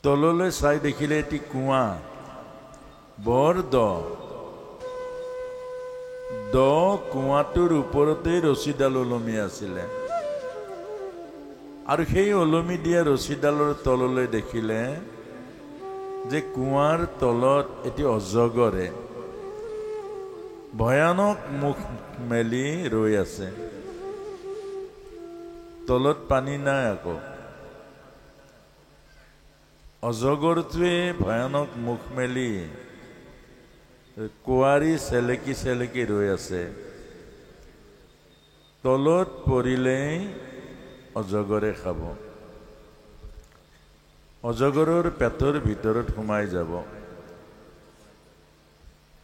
তললৈ চাই দেখিলে এটি কুঁৱা, বৰ দ কুঁৱাটোৰ ওপৰতেই ৰছীডাল ওলমি আছিলে। আৰু সেই ওলমি দিয়া ৰছীডালৰ তললৈ দেখিলে যে কুঁৱাৰ তলত এটি অজগৰে ভয়ানক মুখ মেলি ৰৈ আছে। তলত পানী নাই। আকৌ অজগৰটোৱে ভয়ানক মুখ মেলি কুঁৱাৰী চেলেকি চেলেকি ৰৈ আছে। তলত পৰিলেই অজগৰে খাব, অজগৰৰ পেটৰ ভিতৰত সোমাই যাব।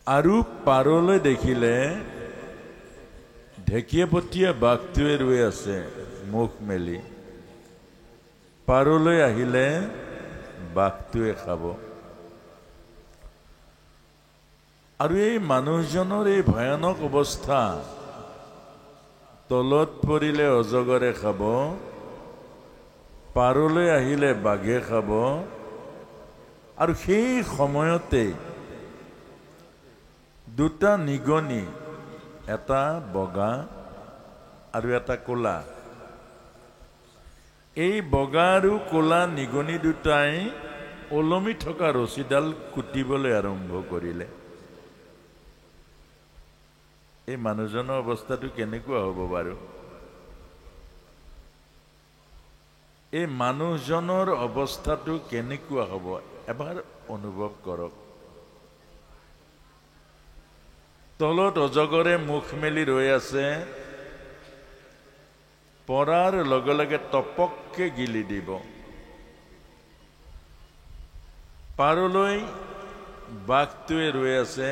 আৰু পাৰলৈ দেখিলে ঢেকীয়াপতীয়া বাঘটোৱে ৰৈ আছে মুখ মেলি। পাৰলৈ আহিলে বাঘটোৱে খাব। আৰু এই মানুহজনৰ এই ভয়ানক অৱস্থা, তলত পৰিলে অজগৰে খাব, পাৰলৈ আহিলে বাঘে খাব। আৰু সেই সময়তে দুটা নিগনি, এটা বগা আৰু এটা ক'লা, এই বগা আৰু ক'লা নিগনি দুটাই ওলমি থকা ৰছীডাল কুটিবলৈ আৰম্ভ কৰিলে। এই মানুহজনৰ অৱস্থাটো কেনেকুৱা হ'ব বাৰু? এই মানুহজনৰ অৱস্থাটো কেনেকুৱা হ'ব এবাৰ অনুভৱ কৰক। তলত অজগৰে মুখ মেলি ৰৈ আছে, পৰাৰ লগে লগে টপককে গিলি দিব। পাৰলৈ বাঘটোৱে ৰৈ আছে,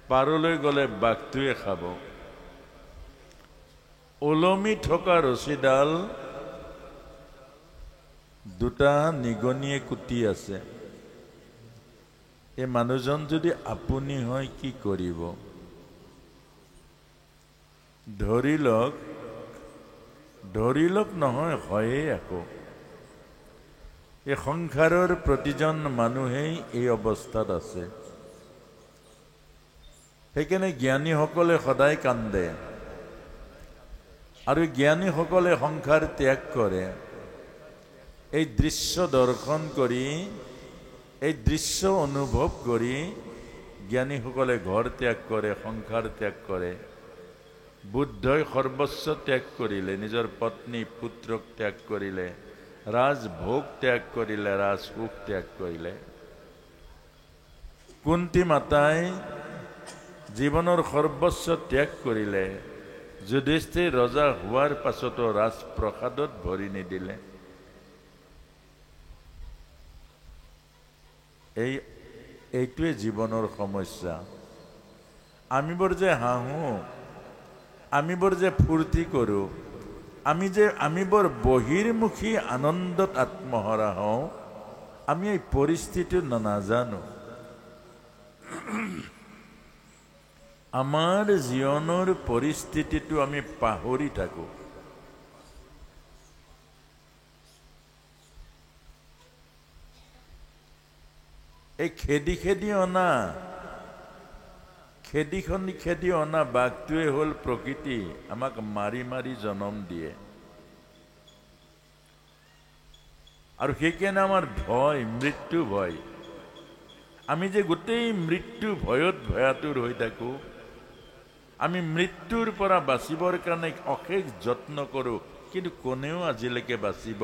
পাৰলৈ গ'লে বাঘটোৱে খাব। ওলমি থকা ৰছীডাল দুটা নিগনিয়ে কুটি আছে। এই মানুহজন যদি আপুনি হয় কি কৰিব? ধৰি লওক নহয়, হয়েই আকৌ। এই সংসাৰৰ প্ৰতিজন মানুহেই এই অৱস্থাত আছে। সেইকাৰণে জ্ঞানীসকলে সদায় কান্দে আৰু জ্ঞানীসকলে সংসাৰ ত্যাগ কৰে। এই দৃশ্য দৰ্শন কৰি, এই দৃশ্য অনুভৱ কৰি জ্ঞানীসকলে ঘৰ ত্যাগ কৰে, সংসাৰ ত্যাগ কৰে। বুদ্ধই সৰ্বস্ব ত্যাগ কৰিলে, নিজৰ পত্নী পুত্ৰক ত্যাগ কৰিলে, ৰাজভোগ ত্যাগ কৰিলে, ৰাজসুখ ত্যাগ কৰিলে। কুন্তী মাতাই জীৱনৰ সৰ্বস্ব ত্যাগ কৰিলে। যুধিষ্ঠিৰ ৰজা হোৱাৰ পাছতো ৰাজপ্ৰসাদত ভৰি নিদিলে। এইটোৱে জীৱনৰ সমস্যা। আমিবোৰ যে হাঁহো, আমিবোৰ যে ফূৰ্তি কৰোঁ, আমি বৰ বহিৰ্মুখী আনন্দত আত্মহৰা হওঁ, আমি এই পৰিস্থিতি নাজানো। আমাৰ জীৱনৰ পৰিস্থিতিটো আমি পাহৰি থাকোঁ। এই খেদি অনা বাঘটোৱে হ'ল প্ৰকৃতি, আমাক মাৰি মাৰি জন্ম দিয়ে। আৰু সেইকাৰণে আমাৰ ভয়, মৃত্যু ভয়। আমি যে গোটেই মৃত্যু ভয়াতুৰ হৈ থাকোঁ। আমি মৃত্যুৰ পৰা বাচিবৰ কাৰণে অশেষ যত্ন কৰোঁ, কিন্তু কোনেও আজিলৈকে বাচিব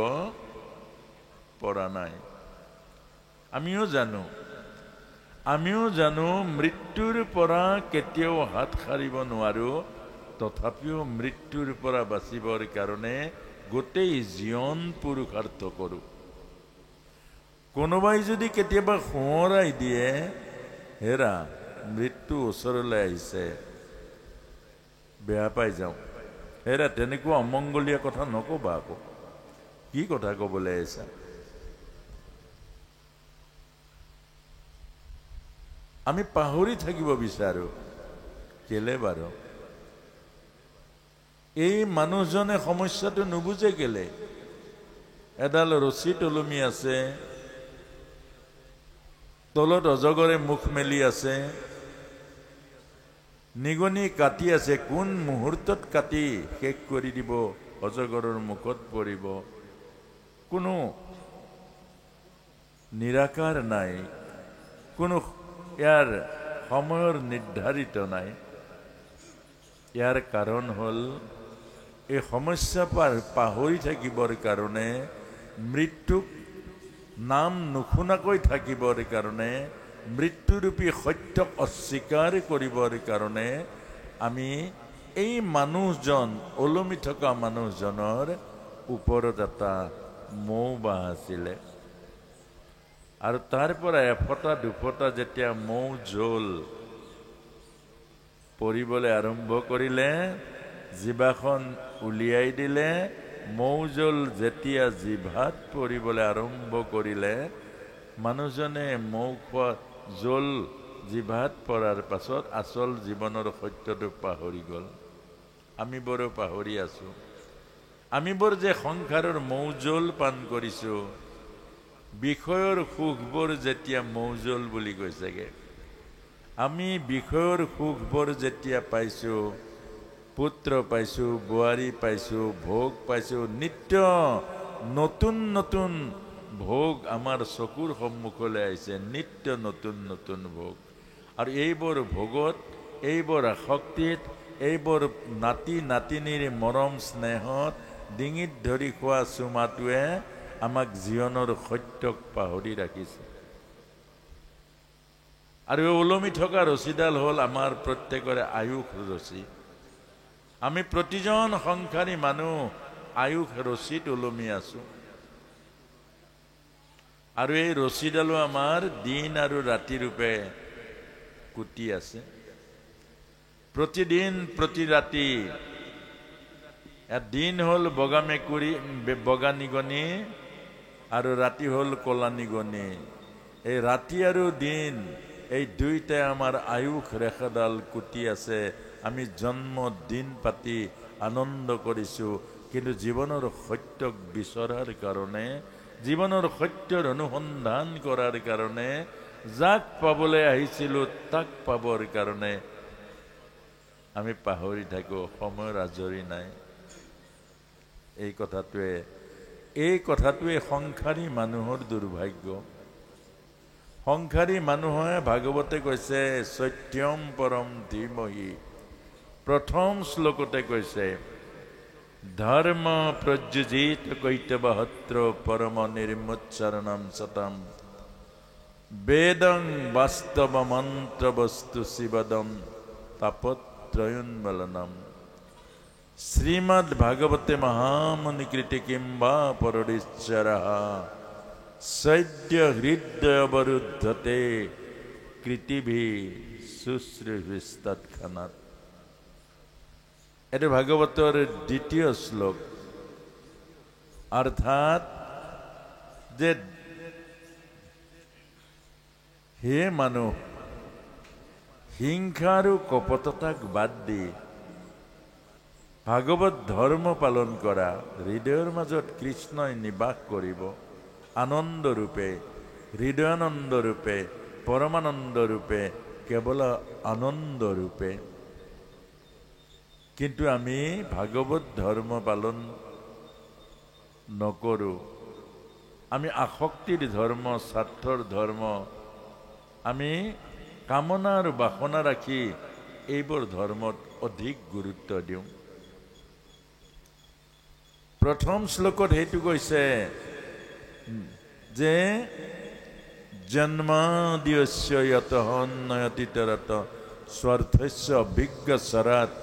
পৰা নাই। আমিও জানো মৃত্যুৰ পৰা কেতিয়াও হাত সাৰিব নোৱাৰোঁ, তথাপিও মৃত্যুৰ পৰা বাচিবৰ কাৰণে গোটেই জীৱন পুৰুষাৰ্থ কৰোঁ। কোনোবাই যদি কেতিয়াবা সোঁৱৰাই দিয়ে, হেৰা মৃত্যু ওচৰলৈ আহিছে, বেয়া পাই যাওঁ। হেৰা তেনেকুৱা অমংগলীয়া কথা নক'বা। আকৌ কি কথা ক'বলৈ আহিছা? আমি পাহৰি থাকিব বিচাৰোঁ। কেলে বাৰু? এই মানুহজনে সমস্যাটো নুবুজে কেলে? এডাল ৰছীত ওলমি আছে, তলত অজগৰে মুখ মেলি আছে, নিগনি কাটি আছে, কোন মুহূৰ্তত কাটি শেষ কৰি দিব অজগৰৰ মুখত পৰিব, কোনো নিৰাকাৰ নাই, কোনো ইয়াৰ সময়ৰ নিৰ্ধাৰিত নাই। ইয়াৰ কাৰণ হ'ল এই সমস্যা পাহৰি থাকিবৰ কাৰণে, মৃত্যুক নাম নুশুনাকৈ থাকিবৰ কাৰণে, মৃত্যুৰূপী সত্যক অস্বীকাৰ কৰিবৰ কাৰণে আমি এই মানুহজন, ওলমি থকা মানুহজনৰ ওপৰত এটা মৌ বাহ আছিলে। আৰু তাৰ পৰা এফটা দুফটা যেতিয়া মৌ জল পৰিবলৈ আৰম্ভ কৰিলে, জিভাখন উলিয়াই দিলে, মৌ জল যেতিয়া জিভাত পৰিবলৈ আৰম্ভ কৰিলে, মানুহজনে মৌ খোৱা জল জিভাত পৰাৰ পাছত আচল জীৱনৰ সত্যটো পাহৰি গ'ল। আমি বৰ পাহৰি আছো। আমি বৰ যে সংসাৰৰ মৌ জল পান কৰিছো, বিষয়ৰ সুখবোৰ যেতিয়া মৌজল বুলি কৈছেগে, আমি বিষয়ৰ সুখবোৰ যেতিয়া পাইছো, পুত্ৰ পাইছো, বোৱাৰী পাইছো, ভোগ পাইছো, নিত্য নতুন নতুন ভোগ আমাৰ চকুৰ সন্মুখলৈ আহিছে, নিত্য নতুন নতুন ভোগ। আৰু এইবোৰ ভোগত, এইবোৰ আসক্তিত, এইবোৰ নাতি নাতিনীৰ মৰম স্নেহত ডিঙিত ধৰি খোৱা চুমাটোৱে আমাক জীৱনৰ সত্যক পাহৰি ৰাখিছে। আৰু ওলমি থকা ৰছীডাল হ'ল আমাৰ প্ৰত্যেকৰে আয়ুস ৰছী। আমি প্ৰতিজন সংসাৰী মানুহ আয়ুস ৰছীত ওলমি আছো। আৰু এই ৰছীডালো আমাৰ দিন আৰু ৰাতি ৰূপে কুটি আছে। প্ৰতিদিন প্ৰতি ৰাতি দিন হ'ল বগা মেকুৰী, বগা নিগনি, আৰু ৰাতি হ'ল কলা নিগনি। এই ৰাতি আৰু দিন, এই দুইটাই আমাৰ আয়ুস ৰেখাডাল কুটি আছে। আমি জন্ম দিন পাতি আনন্দ কৰিছো, কিন্তু জীৱনৰ সত্যক বিচৰাৰ কাৰণে, জীৱনৰ সত্যৰ অনুসন্ধান কৰাৰ কাৰণে, যাক পাবলৈ আহিছিলো তাক পাবৰ কাৰণে আমি পাহৰি থাকো, সময়ৰ আজৰি নাই। এই কথাটোৱে সংসাৰী মানুহৰ দুৰ্ভাগ্য। সংসাৰী মানুহে, ভাগৱতে কৈছে সত্যম পৰম ধীমহি, প্ৰথম শ্লোকতে কৈছে ধৰ্ম প্ৰযুজিত কৈতবহত্ৰ পৰম নিৰ্মুচ্চাৰণম সতম বেদং বাস্তৱ মন্ত্ৰ বস্তু শিবদম তাপত্ৰয়োন্মলনম। শ্ৰীমদ্ ভাগবতে মহামুনিকৃতি কিংবা পৰৰিচ্ছৰঃ সদ্য হৃদয়বৰুদ্ধতে কৃতিভি শুশ্ৰূষিস্তৎক্ষণাৎ। এটা ভাগবতৰ দ্বিতীয় শ্লোক। অৰ্থাৎ যে হে মানুহ, হিংসা আৰু কপটতাক বাদ দি ভাগৱত ধৰ্ম পালন কৰা, হৃদয়ৰ মাজত কৃষ্ণই নিবাস কৰিব আনন্দ ৰূপে, হৃদয়ানন্দ ৰূপে, পৰমানন্দ ৰূপে, কেৱল আনন্দ ৰূপে। কিন্তু আমি ভাগৱত ধৰ্ম পালন নকৰোঁ। আমি আসক্তিৰ ধৰ্ম, স্বাৰ্থৰ ধৰ্ম, আমি কামনা আৰু বাসনা ৰাখি এইবোৰ ধৰ্মত অধিক গুৰুত্ব দিওঁ। প্ৰথম শ্লোকত সেইটো কৈছে যে জন্মাদ্যস্য য়তঃ নয়তিতৰত স্বাৰ্থস্য অভিজ্ঞস্বৰাৎ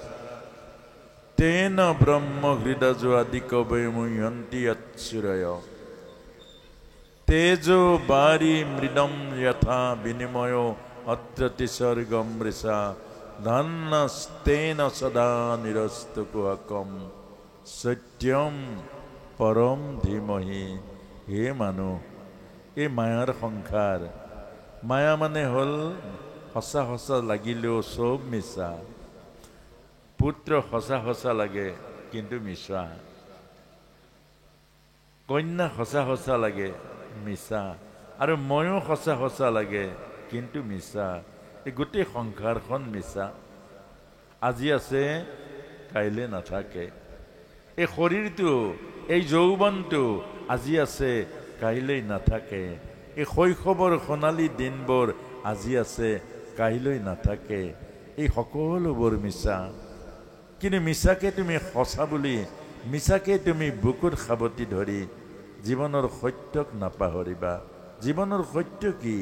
তেন ব্ৰহ্ম হৃদযো আদি কবৈ মুহ্যন্তি য়ৎসূৰয় তেজো বাৰি মৃদম যথা বিনিময় অত্ৰতি স্বৰ্গম মৃষা ধন্যস্তেন সদা নিৰস্তু কুহকম সত্যম পৰম ধীমহি। হে মানুহ, এই মায়াৰ সংসাৰ, মায়া মানে হ'ল সঁচা সঁচা লাগিলেও চব মিছা। পুত্ৰ সঁচা সঁচা লাগে কিন্তু মিছা। কন্যা সঁচা সঁচা লাগে মিছা, আৰু ময়ো সঁচা সঁচা লাগে কিন্তু মিছা। এই গোটেই সংসাৰখন মিছা। আজি আছে কাইলৈ নাথাকে। এই শৰীৰটো, এই যৌৱনটো আজি আছে কাইলৈ নাথাকে। এই শৈশৱৰ সোণালী দিনবোৰ আজি আছে কাইলৈ নাথাকে। এই সকলোবোৰ মিছা। কিন্তু মিছাকে তুমি সঁচা বুলি, মিছাকে তুমি বুকুত সাৱটি ধৰি জীৱনৰ সত্যক নাপাহৰিবা। জীৱনৰ সত্য কি?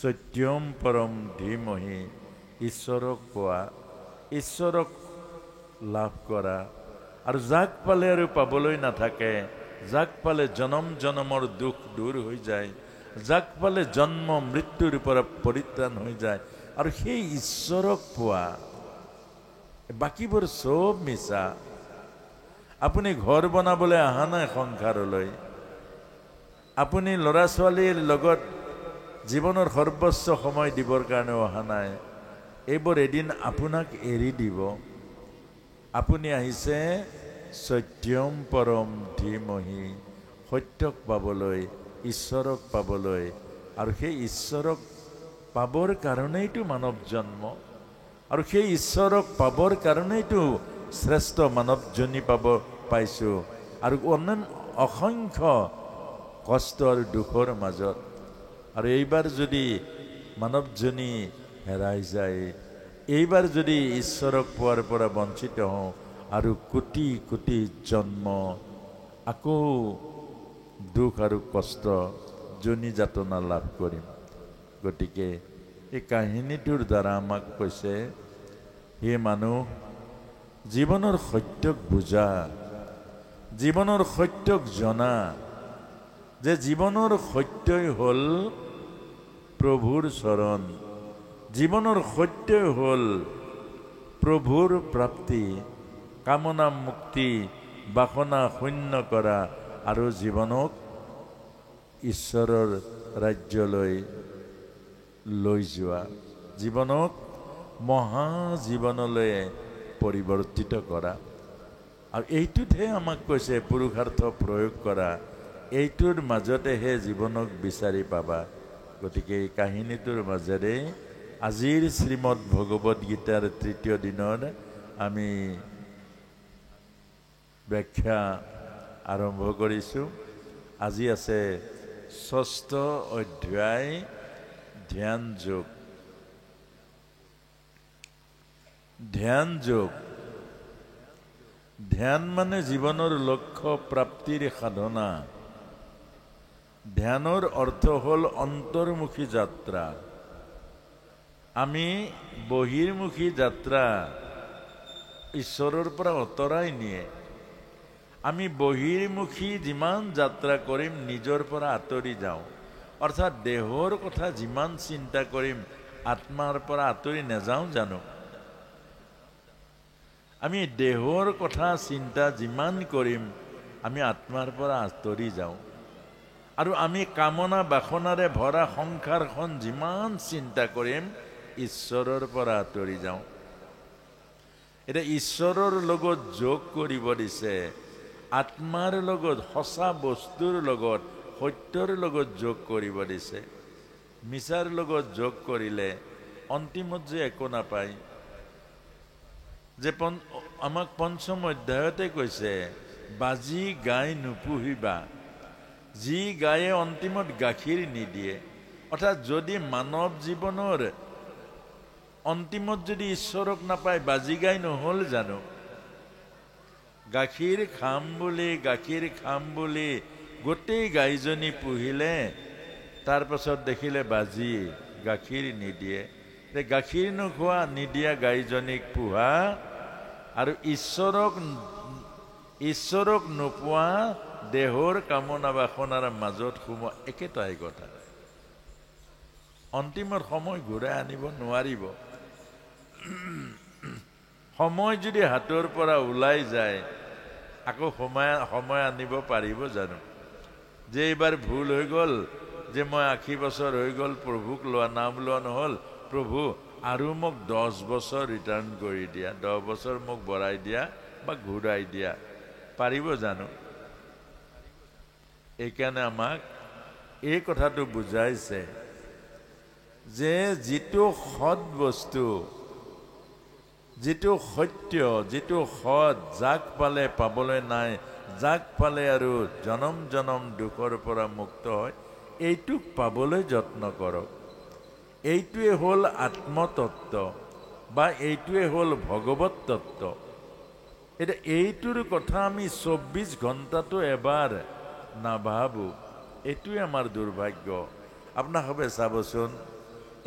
সত্যম পৰম ধীমহি, ঈশ্বৰক পোৱা, ঈশ্বৰক লাভ কৰা। আৰু যাক পালে আৰু পাবলৈ নাথাকে, যাক পালে জনম জনমৰ দুখ দূৰ হৈ যায়, যাক পালে জন্ম মৃত্যুৰ পৰা পৰিত্ৰাণ হৈ যায়, আৰু সেই ঈশ্বৰক পোৱা। বাকীবোৰ চব মিছা। আপুনি ঘৰ বনাবলৈ অহা নাই সংসাৰলৈ, আপুনি ল'ৰা ছোৱালীৰ লগত জীৱনৰ সৰ্বোচ্চ সময় দিবৰ কাৰণে অহা নাই। এইবোৰ এদিন আপোনাক এৰি দিব। আপুনি আহিছে সত্যম পৰম ধীমহি, সত্যক পাবলৈ, ঈশ্বৰক পাবলৈ। আৰু সেই ঈশ্বৰক পাবৰ কাৰণেইতো মানৱ জন্ম, আৰু সেই ঈশ্বৰক পাবৰ কাৰণেইতো শ্ৰেষ্ঠ মানৱজনী পাইছোঁ। আৰু অসংখ্য কষ্ট আৰু দুখৰ মাজত। আৰু এইবাৰ যদি মানৱজনী হেৰাই যায়, এইবাৰ যদি ঈশ্বৰক পোৱাৰ পৰা বঞ্চিত হওঁ, আৰু কোটি কোটি জন্ম আকৌ দুখ আৰু কষ্ট, জনী যাতনা লাভ কৰিম। গতিকে এই কাহিনীটোৰ দ্বাৰা আমাক কৈছে, হে মানুহ, জীৱনৰ সত্যক বুজা, জীৱনৰ সত্যক জনা, যে জীৱনৰ সত্যই হ'ল প্ৰভুৰ চৰণ, জীৱনৰ সত্যই হ'ল প্ৰভুৰ প্ৰাপ্তি, কামনা মুক্তি, বাসনা শূন্য কৰা, আৰু জীৱনক ঈশ্বৰৰ ৰাজ্যলৈ লৈ যোৱা, জীৱনক মহাজীৱনলৈ পৰিৱৰ্তিত কৰা। আৰু এইটোতহে আমাক কৈছে পুৰুষাৰ্থ প্ৰয়োগ কৰা। এইটোৰ মাজতেহে জীৱনক বিচাৰি পাবা। গতিকে এই কাহিনীটোৰ মাজেৰে আজিৰ শ্ৰীমদ ভগৱদ গীতাৰ ৩য় দিনৰ আমি ব্যাখ্যা আৰম্ভ কৰিছোঁ। আজি আছে ৬ষ্ঠ অধ্যায়, ধ্যান যোগ। ধ্যান যোগ, ধ্যান মানে জীৱনৰ লক্ষ্য প্ৰাপ্তিৰ সাধনা। ধ্যানৰ অৰ্থ হ'ল অন্তৰ্মুখী যাত্ৰা। আমি বহিৰ্মুখী যাত্ৰা ঈশ্বৰৰ পৰা আঁতৰাই নিয়ে। আমি বহিৰ্মুখী যিমান যাত্ৰা কৰিম নিজৰ পৰা আঁতৰি যাওঁ। অৰ্থাৎ দেহৰ কথা যিমান চিন্তা কৰিম আত্মাৰ পৰা আঁতৰি নাযাওঁ জানো? আমি দেহৰ কথা চিন্তা যিমান কৰিম আমি আত্মাৰ পৰা আঁতৰি যাওঁ। আৰু আমি কামনা বাসনাৰে ভৰা সংসাৰখন যিমান চিন্তা কৰিম ঈশ্বৰৰ পৰা আঁতৰি যাওঁ। এতিয়া ঈশ্বৰৰ লগত যোগ কৰিব দিছে, আত্মাৰ লগত, সঁচা বস্তুৰ লগত, সত্যৰ লগত যোগ কৰিব দিছে। মিছাৰ লগত যোগ কৰিলে অন্তিমত যে একো নাপায়। যে আমাক পঞ্চম অধ্যায়তে কৈছে, বাজি গাই নুপুহিবা। যি গায়ে অন্তিমত গাখীৰ নিদিয়ে। অৰ্থাৎ যদি মানৱ জীৱনৰ অন্তিমত যদি ঈশ্বৰক নাপায়, বাজি গাই নহ'ল জানো? গাখীৰ খাম বুলি গোটেই গাইজনী পুহিলে, তাৰ পাছত দেখিলে বাজি গাখীৰ নিদিয়ে। গাখীৰ নোখোৱা নিদিয়া গাইজনীক পোহা আৰু ঈশ্বৰক নোপোৱা দেহৰ কামনা বাসনাৰ মাজত সোমোৱা একেটাই কথা। অন্তিমৰ সময় ঘূৰাই আনিব নোৱাৰিব। সময় যদি হাতৰ পৰা ওলাই যায় আকৌ সময় আনিব পাৰিব জানো? যে এইবাৰ ভুল হৈ গ'ল, যে মই 80 বছৰ হৈ গ'ল প্ৰভুক নাম লোৱা নহ'ল, প্ৰভু আৰু মোক 10 বছৰ ৰিটাৰ্ণ কৰি দিয়া, 10 বছৰ মোক বঢ়াই দিয়া বা ঘূৰাই দিয়া, পাৰিব জানো? এইকাৰণে আমাক এই কথাটো বুজাইছে যে যিটো সৎ বস্তু, যিটো সত্য, যিটো সৎ, যাক পালে পাবলৈ নাই, যাক পালে আৰু জনম জনম দুখৰ পৰা মুক্ত হয়, এইটোক পাবলৈ যত্ন কৰক। এইটোৱে হ'ল আত্মতত্ত্ব বা এইটোৱে হ'ল ভগৱত তত্ত্ব। এতিয়া এইটোৰ কথা আমি 24 ঘণ্টাটো এবাৰ নাভাবোঁ, এইটোৱে আমাৰ দুৰ্ভাগ্য। আপোনালোকে চাবচোন,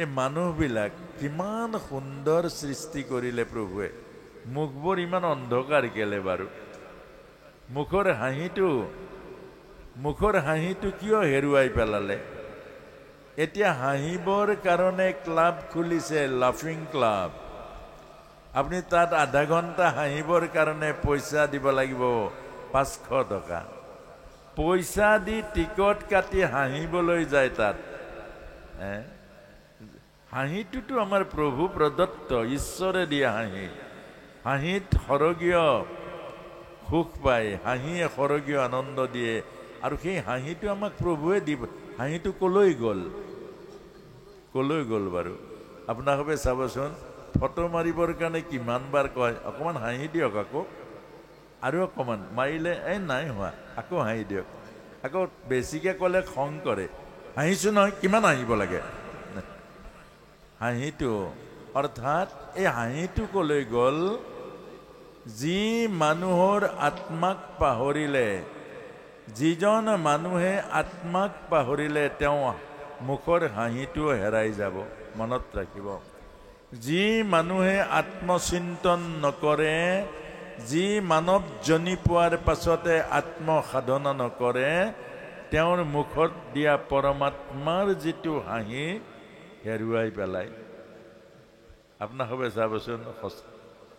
এই মানুহবিলাক কিমান সুন্দৰ সৃষ্টি কৰিলে প্ৰভুৱে, মুখবোৰ ইমান অন্ধকাৰ কেলে বাৰু? মুখৰ হাঁহিটো কিয় হেৰুৱাই পেলালে? এতিয়া হাঁহিবৰ কাৰণে ক্লাব খুলিছে, লাফিং ক্লাব। আপুনি তাত আধা ঘণ্টা হাঁহিবৰ কাৰণে পইচা দিব লাগিব 500 টকা। পইচা দি টিকট কাটি হাঁহিবলৈ যায় তাত। হাঁহিটোতো আমাৰ প্ৰভু প্ৰদত্ত, ঈশ্বৰে দিয়া হাঁহি। হাঁহিত সৰগীয় সুখ পায়, হাঁহিয়ে সৰগীয় আনন্দ দিয়ে। আৰু সেই হাঁহিটো আমাক প্ৰভুৱে দিব। হাঁহিটো কলৈ গ'ল বাৰু? আপোনালোকে চাবচোন, ফটো মাৰিবৰ কাৰণে কিমান বাৰ কয়, অকণমান হাঁহি দিয়ক আকৌ, আৰু অকণমান মাৰিলে নাই হোৱা, আকৌ হাঁহি দিয়ক। আকৌ বেছিকৈ ক'লে খং কৰে, হাঁহিছোঁ নহয়, কিমান হাঁহিব লাগে? হাঁহিটো অৰ্থাৎ এই হাঁহিটো কলৈ গ'ল? যি মানুহৰ আত্মাক পাহৰিলে, যিজন মানুহে আত্মাক পাহৰিলে, তেওঁ মুখৰ হাঁহিটো হেৰাই যাব। মনত ৰাখিব, যি মানুহে আত্মচিন্তন নকৰে, যি মানৱ জনি পোৱাৰ পাছতে আত্মসাধনা নকৰে, তেওঁৰ মুখত দিয়া পৰমাত্মাৰ যিটো হাঁহি হেৰুৱাই পেলায়। আপোনালোকে চাবচোন,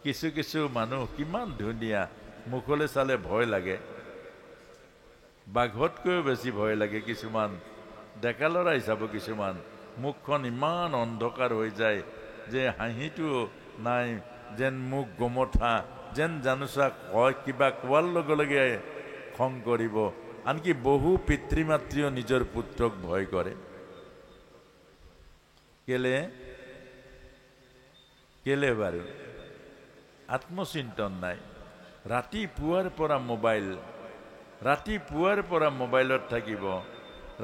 কিছু মানুহ কিমান ধুনীয়া, মুখলৈ চালে ভয় লাগে, বাঘতকৈও বেছি ভয় লাগে। কিছুমান ডেকা ল'ৰাই চাব, কিছুমান মুখখন ইমান অন্ধকাৰ হৈ যায় যে হাঁহিটো নাই, যেন মুখ গোমঠা, যেন জানোচা কয়, কিবা কোৱাৰ লগে লগে খং কৰিব। আনকি বহু পিতৃ মাতৃও নিজৰ পুত্ৰক ভয় কৰে। কেলে বাৰু? আত্মচিন্তন নাই। ৰাতিপুৱাৰ পৰা মোবাইলত থাকিব,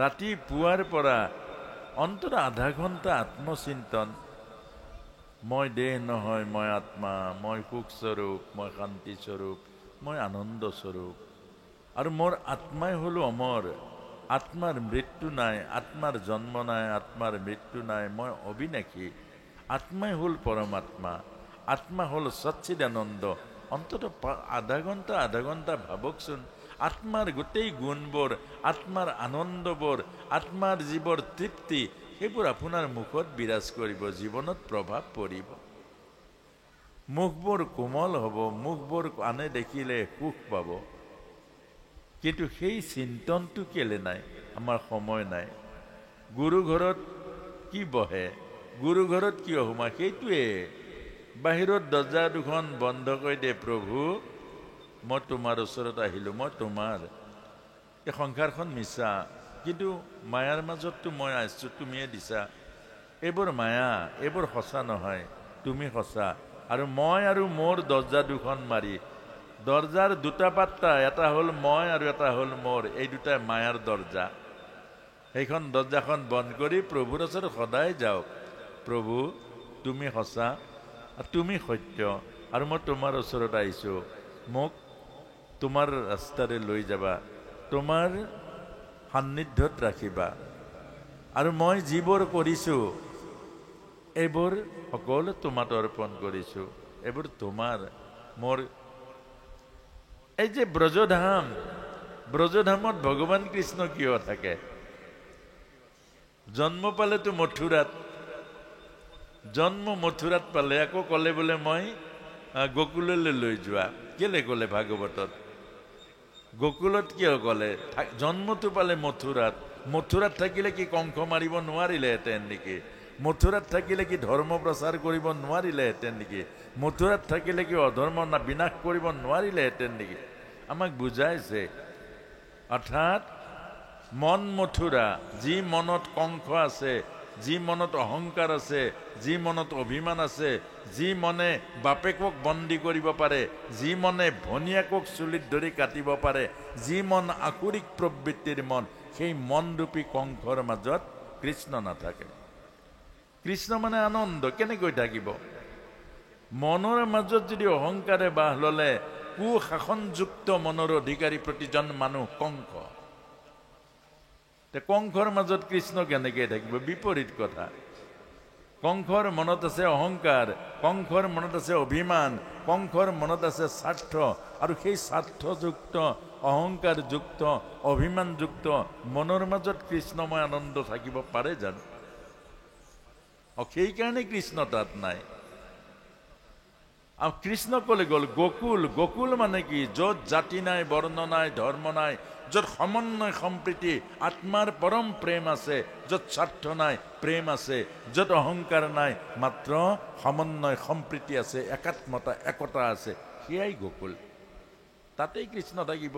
ৰাতিপুৱাৰ পৰা অন্তত আধা ঘণ্টা আত্মচিন্তন। মই দেহ নহয়, মই আত্মা, মই সুখস্বৰূপ, মই শান্তিস্বৰূপ, মই আনন্দস্বৰূপ, আৰু মোৰ আত্মাই হ'ল অমৰ। আত্মাৰ মৃত্যু নাই, আত্মাৰ জন্ম নাই, আত্মাৰ মৃত্যু নাই, মই অবিনাশী। আত্মাই হ'ল পৰমাত্মা, আত্মা হ'ল সচ্চিদানন্দ। অন্তত আধা ঘণ্টা ভাবকচোন, আত্মাৰ গোটেই গুণবোৰ, আত্মাৰ আনন্দবোৰ, আত্মাৰ যিবোৰ তৃপ্তি, সেইবোৰ আপোনাৰ মুখত বিৰাজ কৰিব, জীৱনত প্ৰভাৱ পৰিব। মুখবোৰ কোমল হ'ব, মুখবোৰ আনে দেখিলে সুখ পাব। কিন্তু সেই চিন্তনটো কেলে নাই? আমাৰ সময় নাই। গুৰু ঘৰত কি বহে, গুৰু ঘৰত কিয় সোমায়? সেইটোৱে বাহিৰত দৰ্জা দুখন বন্ধ কৰি দিয়ে, প্ৰভু মই তোমাৰ ওচৰত আহিলোঁ, মই তোমাৰ। এই সংসাৰখন মিছা, কিন্তু মায়াৰ মাজততো মই আহিছোঁ, তুমিয়ে দিছা। এইবোৰ মায়া, এইবোৰ সঁচা নহয়, তুমি সঁচা। আৰু মই আৰু মোৰ দৰ্জা দুখন মাৰি, দৰ্জাৰ দুটা পাত্তা, এটা হ'ল মই আৰু এটা হ'ল মোৰ, এই দুটাই মায়াৰ দৰ্জা। সেইখন দৰ্জাখন বন্ধ কৰি প্ৰভুৰ ওচৰত সদায় যাওক। প্ৰভু তুমি সঁচা, তুমি সত্য, আৰু মই তোমাৰ ওচৰত আহিছোঁ। মোক তোমাৰ ৰাস্তাৰে লৈ যাবা, তোমাৰ সান্নিধ্যত ৰাখিবা। আৰু মই যিবোৰ কৰিছোঁ, এইবোৰ সকলো তোমাক অৰ্পণ কৰিছোঁ। এইবোৰ তোমাৰ, মোৰ। এই যে ব্ৰজধামত ভগৱান কৃষ্ণ কিয় থাকে? জন্ম পালেতো মথুৰাত, জন্ম মথুৰাত পালে, আকৌ ক'লে বোলে মই গকুললৈ লৈ যোৱা। কেলে ক'লে ভাগৱতত? গকুলত কিয় ক'লে? জন্মটো পালে মথুৰাত। মথুৰাত থাকিলে কি কংস মাৰিব নোৱাৰিলেহেঁতেন নেকি? মথুৰাত থাকিলে কি ধৰ্ম প্ৰচাৰ কৰিব নোৱাৰিলেহেঁতেন নেকি? মথুৰাত থাকিলে কি অধৰ্ম বিনাশ কৰিব নোৱাৰিলেহেঁতেন নেকি? আমাক বুজাইছে। অৰ্থাৎ মন মথুৰা, যি মনত কংস আছে, যি মনত অহংকাৰ আছে, যি মনত অভিমান আছে, যি মনে বাপেকক বন্দী কৰিব পাৰে, যি মনে ভনীয়েকক চুলিত ধৰি কাটিব পাৰে, যি মন আসুৰিক প্ৰবৃত্তিৰ মন, সেই মনৰূপী কংসৰ মাজত কৃষ্ণ নাথাকে। কৃষ্ণ মানে আনন্দ, কেনেকৈ থাকিব? মনৰ মাজত যদি অহংকাৰে বাহ ল'লে, কুশাসনযুক্ত মনৰ অধিকাৰী প্ৰতিজন মানুহ কংস। কংসৰ মাজত কৃষ্ণ কেনেকৈ থাকিব? বিপৰীত কথা। কংসৰ মনত আছে অহংকাৰ, কংসৰ মনত আছে অভিমান, কংসৰ মনত আছে স্বাৰ্থ, আৰু সেই স্বাৰ্থযুক্ত, অহংকাৰযুক্ত, অভিমানযুক্ত মনৰ মাজত কৃষ্ণময় আনন্দ থাকিব পাৰে জানো? সেইকাৰণে কৃষ্ণ তাত নাই। আৰু কৃষ্ণ কলে গ'ল গোকুল। গোকুল মানে কি? য'ত জাতি নাই, বৰ্ণ নাই, ধৰ্ম নাই, য'ত সমন্বয় সম্প্ৰীতি, আত্মাৰ পৰম প্ৰেম আছে, য'ত স্বাৰ্থ নাই, প্ৰেম আছে, য'ত অহংকাৰ নাই, মাত্ৰ সমন্বয় সম্প্ৰীতি আছে, একাত্মতা, একতা আছে, সেয়াই গোকুল। তাতেই কৃষ্ণ থাকিব,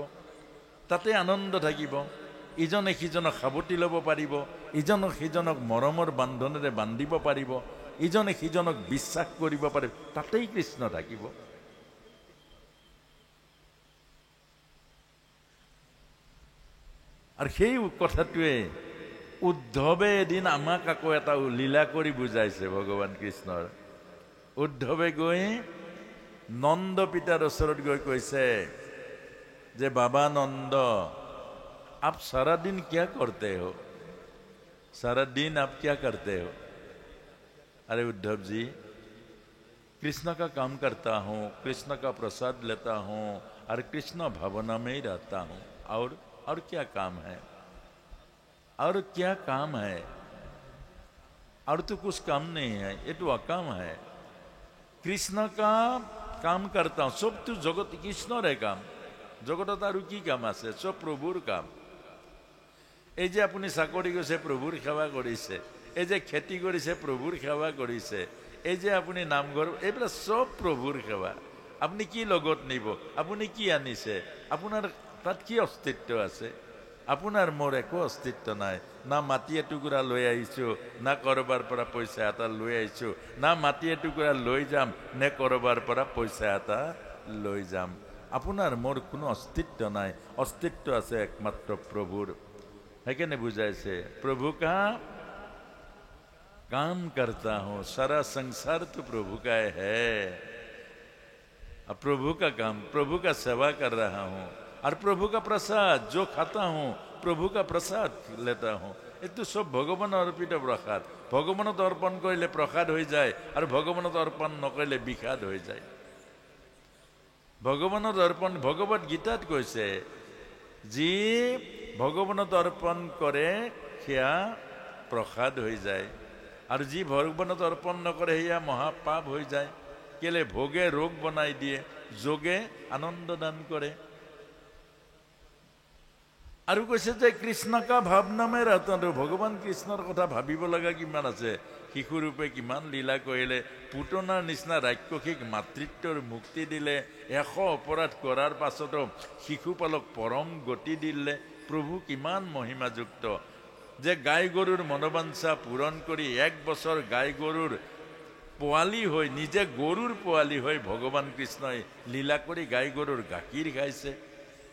তাতে আনন্দ থাকিব। ইজনে সিজনক সাৱটি ল'ব পাৰিব, ইজনক সিজনক মৰমৰ বান্ধনেৰে বান্ধিব পাৰিব, ইজনে সিজনক বিশ্বাস কৰিব পাৰিব, তাতেই কৃষ্ণ থাকিব। আৰু সেই কথাটোৱে উদ্ধৱে এদিন আমাক আকৌ এটা লীলা কৰি বুজাইছে ভগৱান কৃষ্ণৰ। উদ্ধৱে গৈ নন্দ পিতাৰ ওচৰত গৈ কৈছে যে বাবা নন্দ, आप सारा दिन क्या करते हो? सारा दिन आप क्या करते हो? अरे उद्धव जी, कृष्ण का काम करता हूँ, कृष्ण का प्रसाद लेता हूँ, और कृष्ण भावना में ही रहता हूँ। और क्या काम है? और क्या काम है? और तो कुछ काम नहीं है, ये तो अकाम है। कृष्ण का काम करता हूँ, सब तो जगत कृष्ण रे काम, जगत और की काम আছে? सब প্ৰভুৰ কাম। এই যে আপুনি চাকৰি কৰিছে, প্ৰভুৰ সেৱা কৰিছে, এই যে খেতি কৰিছে, প্ৰভুৰ সেৱা কৰিছে, এই যে আপুনি নামঘৰ, এইবিলাক চব প্ৰভুৰ সেৱা। আপুনি কি লগত নিব? আপুনি কি আনিছে? আপোনাৰ তাত কি অস্তিত্ব আছে? আপোনাৰ মোৰ একো অস্তিত্ব নাই। না মাটি এটুকুৰা লৈ আহিছোঁ, না কৰবাৰ পৰা পইচা এটা লৈ আহিছোঁ, না মাটি এটুকুৰা লৈ যাম, নে কৰবাৰ পৰা পইচা এটা লৈ যাম। আপোনাৰ মোৰ কোনো অস্তিত্ব নাই, অস্তিত্ব আছে একমাত্ৰ প্ৰভুৰ। সেইকাৰণে বুজাইছে, প্ৰভু কা काम करता हूँ, सारा संसार तो प्रभु का है। अब प्रभु का काम, प्रभु का सेवा कर रहा हूँ, और प्रभु का प्रसाद जो खाता हूँ, प्रभु का प्रसाद लेता हूँ। এইটো সব ভগৱান অৰ্পিত প্ৰসাদ। ভগৱানত অৰ্পণ কৰিলে প্ৰসাদ হৈ যায়, আৰু ভগৱানত অৰ্পণ নকৰিলে বিষাদ হৈ যায়। ভগৱানত অৰ্পণ, ভগৱত গীতাত কৈছে, যি ভগৱানত অৰ্পণ কৰে সেয়া প্ৰসাদ হৈ যায়, আৰু যি ভগৱানত অৰ্পণ নকৰে সেয়া মহাপাপ হৈ যায়। কেলে? ভোগে ৰোগ বনাই দিয়ে, যোগে আনন্দ দান কৰে। আৰু কৈছে যে কৃষ্ণকা ভাৱনামে ৰতন। ভগৱান কৃষ্ণৰ কথা ভাবিব লগা কিমান আছে। শিশুৰূপে কিমান লীলা কৰিলে, পুতনাৰ নিচিনা ৰাক্ষসিক মাতৃত্বৰ মুক্তি দিলে, 100 অপৰাধ কৰাৰ পাছতো শিশুপালক পৰম গতি দিলে। প্ৰভু কিমান মহিমাযুক্ত, যে গাই গৰুৰ মনোবাঞ্ছা পূৰণ কৰি 1 বছৰ গাই গৰুৰ পোৱালি হৈ, নিজে গৰুৰ পোৱালি হৈ ভগৱান কৃষ্ণই লীলা কৰি গাই গৰুৰ গাখীৰ খাইছে।